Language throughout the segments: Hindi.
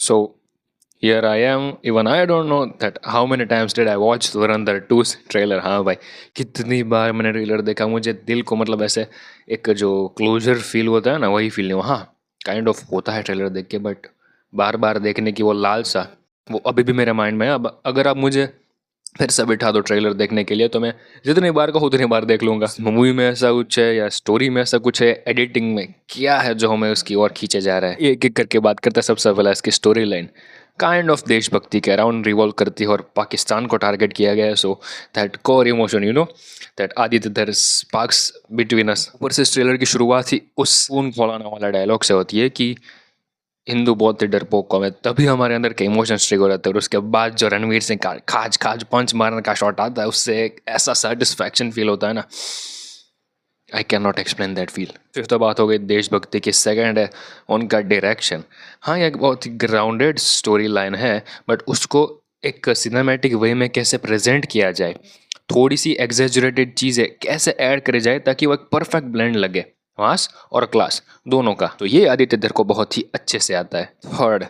So here I am. Even I don't know that how many times did I watch Dhurandhar 2 trailer. हाँ भाई, कितनी बार मैंने ट्रेलर देखा. मुझे दिल को मतलब ऐसे एक जो क्लोजर फील होता है ना, वही फील नहीं. हाँ, काइंड ऑफ होता है ट्रेलर देख के, बट बार बार देखने की वो लालसा वो अभी भी मेरे माइंड में है. अब अगर आप मुझे फिर से बिठा दो ट्रेलर देखने के लिए, तो मैं जितनी बार कहूँ उतनी बार देख लूँगा. मूवी में ऐसा कुछ है या स्टोरी में ऐसा कुछ है, एडिटिंग में क्या है जो हमें उसकी ओर खींचे जा रहा है. एक एक करके बात करते हैं. सबसे पहला इसकी स्टोरी लाइन काइंड ऑफ देशभक्ति के अराउंड रिवॉल्व करती है और पाकिस्तान को टारगेट किया गया है. So that core emotion that Aditya there sparks between us. ऊपर से इस ट्रेलर की शुरुआत ही उस खून खौलाने वाला डायलॉग से होती है कि हिंदू बहुत ही डरपोक कौम है. तभी हमारे अंदर के इमोशंस ट्रिगर होते हैं. और उसके बाद जो रणवीर सिंह का खाज खाज पंच मारने का शॉट आता है, उससे एक ऐसा सेटिस्फैक्शन फील होता है ना, I can not explain that feel. फिर तो बात हो गई देशभक्ति की. सेकंड है उनका डायरेक्शन. हाँ, ये बहुत ही ग्राउंडेड स्टोरी लाइन है, बट उसको एक सिनेमैटिक वे में कैसे प्रेजेंट किया जाए, थोड़ी सी एग्जेजरेटेड चीज़ें कैसे ऐड करे जाए ताकि वो एक परफेक्ट ब्लेंड लगे, मास और क्लास दोनों का. तो ये आदित्य धर को बहुत ही अच्छे से आता है. थर्ड,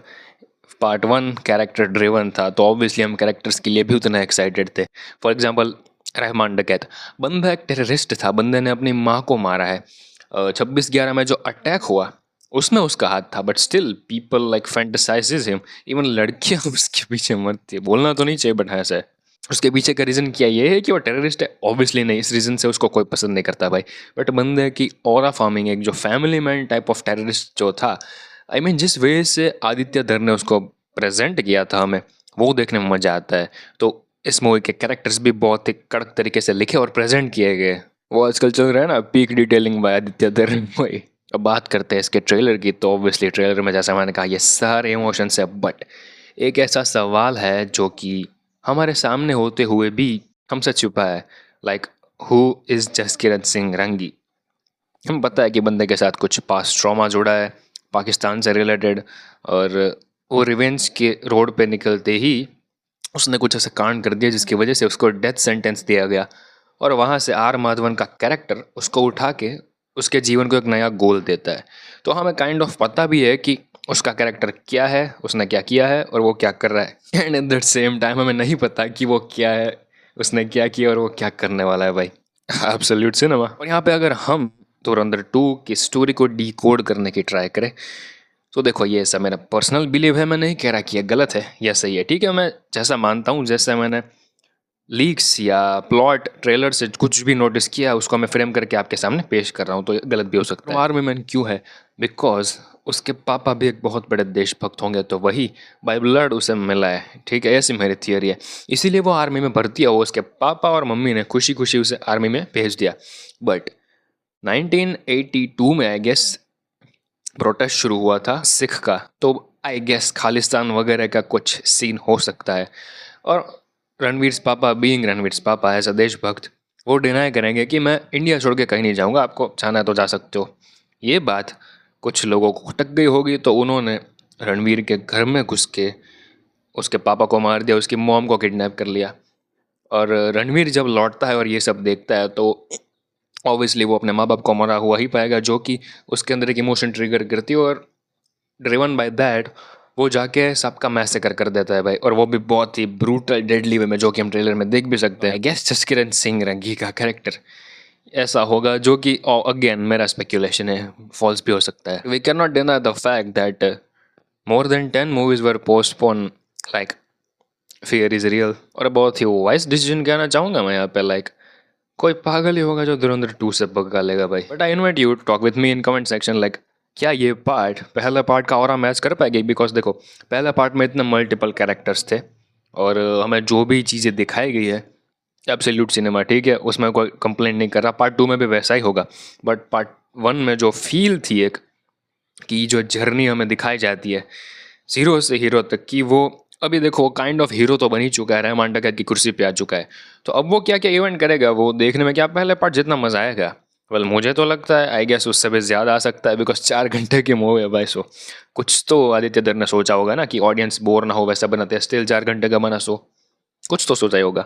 पार्ट 1 कैरेक्टर ड्रिवन था, तो ऑब्वियसली हम कैरेक्टर्स के लिए भी उतना एक्साइटेड थे. फॉर एग्जांपल रहमान डकैत, बंदा एक टेररिस्ट था. बंदे ने अपनी माँ को मारा है. 26/11 में जो अटैक हुआ उसमें उसका हाथ था, but still people like fantasises him. Even लड़कियां उसके पीछे मरती है. बोलना तो नहीं चाहिए, बट ऐसा है. उसके पीछे का रीज़न क्या ये है कि वो टेररिस्ट है? ऑब्वियसली नहीं. इस रीज़न से उसको कोई पसंद नहीं करता भाई. बट बंदे की ऑरा फार्मिंग, एक जो family man type of terrorist जो था, आई मीन जिस वे से आदित्य धर ने उसको प्रेजेंट किया था हमें, वो देखने में मज़ा आता है. तो इस मूवी के कैरेक्टर्स भी बहुत ही कड़क तरीके से लिखे और प्रेजेंट किए गए. वो आजकल चल रहा है ना, पीक डिटेलिंग बाय आदित्य धर. वही. अब बात करते हैं इसके ट्रेलर की. तो ऑब्वियसली ट्रेलर में जैसा मैंने कहा ये सारे इमोशंस है, बट एक ऐसा सवाल है जो कि हमारे सामने होते हुए भी हमसे छुपा है. Like who is Jaskiran Singh रंगी. हमें पता है कि बंदे के साथ कुछ पास्ट ट्रॉमा जुड़ा है, पाकिस्तान से रिलेटेड, और वो रिवेंज के रोड पे निकलते ही उसने कुछ ऐसा कांड कर दिया जिसकी वजह से उसको डेथ सेंटेंस दिया गया. और वहाँ से आर माधवन का कैरेक्टर उसको उठा के उसके जीवन को एक नया गोल देता है. तो हमें काइंड ऑफ पता भी है कि उसका कैरेक्टर क्या है, उसने क्या किया है और वो क्या कर रहा है. And at the same time हमें नहीं पता कि वो क्या है, उसने क्या किया और वो क्या करने वाला है भाई. Absolute cinema. और यहाँ पे अगर हम धुरंधर 2 की स्टोरी को डिकोड करने की ट्राई करें, तो देखो ये ऐसा मेरा पर्सनल बिलीव है. मैं नहीं कह रहा कि ये गलत है या सही है, ठीक है. मैं जैसा मानता हूँ, जैसा मैंने लीक्स या प्लॉट ट्रेलर से कुछ भी नोटिस किया, उसको मैं फ्रेम करके आपके सामने पेश कर रहा हूँ. तो गलत भी हो सकता है. आर्मी मैन क्यों है? बिकॉज उसके पापा भी एक बहुत बड़े देशभक्त होंगे, तो वही बाय ब्लड उसे मिला है, ठीक है. ऐसी मेरी थियरी है. इसीलिए वो आर्मी में भर्ती हुआ. उसके पापा और मम्मी ने खुशी खुशी उसे आर्मी में भेज दिया. बट 1982 में आई गेस प्रोटेस्ट शुरू हुआ था सिख का. तो आई गेस खालिस्तान वगैरह का कुछ सीन हो सकता है. और रणवीर पापा बीइंग रणवीर पापा एज अ देशभक्त, वो डिनाई करेंगे कि मैं इंडिया छोड़ के कहीं नहीं जाऊंगा, आपको जाना है तो जा सकते हो. ये बात कुछ लोगों को खटक गई होगी, तो उन्होंने रणवीर के घर में घुस के उसके पापा को मार दिया, उसकी मॉम को किडनैप कर लिया. और रणवीर जब लौटता है और ये सब देखता है, तो ऑब्वियसली वो अपने माँ बाप को मरा हुआ ही पाएगा, जो कि उसके अंदर एक इमोशन ट्रिगर करती है. और ड्रिवन बाय दैट वो जाके सबका मैसेकर कर देता है भाई. और वो भी बहुत ही ब्रूटल डेडली वे में, जो कि हम ट्रेलर में देख भी सकते हैं. आई गेस जसकिरण सिंह रंगी का कैरेक्टर ऐसा होगा, जो कि अगेन मेरा स्पेक्यूलेशन है, फॉल्स भी हो सकता है. We can not deny the fact that more than 10 movies were postpone. Like fear is real. और बहुत ही वाइस डिसीजन कहना चाहूँगा मैं यहाँ पे. लाइक कोई पागल ही होगा जो धुरंधर 2 से भगा लेगा भाई. But I invite you to talk with me in comment section. Like क्या ये पार्ट पहला पार्ट का और मैच कर पाएगी? बिकॉज देखो, पहला पार्ट में इतने मल्टीपल कैरेक्टर्स थे और हमें जो भी चीज़ें दिखाई गई है एब्सोल्यूट सिनेमा, ठीक है, उसमें कोई कंप्लेंट नहीं कर रहा. पार्ट 2 में भी वैसा ही होगा. बट पार्ट 1 में जो फील थी एक, कि जो जर्नी हमें दिखाई जाती है जीरो से हीरो तक की, वो अभी देखो काइंड ऑफ हीरो तो बन ही चुका है, रहमान डकैत की कुर्सी पे आ चुका है. तो अब वो क्या क्या इवेंट करेगा, वो देखने में क्या पहले पार्ट जितना मजा आएगा, वेल मुझे तो लगता है आई गेस उससे भी ज़्यादा आ सकता है. बिकॉज 4 घंटे की मूवी है भाई. सो कुछ तो आदित्य धर ने सोचा होगा ना कि ऑडियंस बोर ना हो, वैसा बनाते हैं. स्टिल 4 घंटे का बना, सो कुछ तो सोचा ही होगा.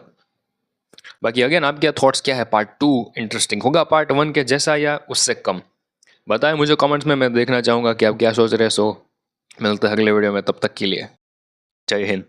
बाकी अगेन आपके थॉट्स क्या है? पार्ट 2 इंटरेस्टिंग होगा पार्ट 1 के जैसा या उससे कम? बताएं मुझे कमेंट्स में, मैं देखना चाहूँगा कि आप क्या सोच रहे. सो मिलते हैं अगले वीडियो में, तब तक के लिए जय हिंद।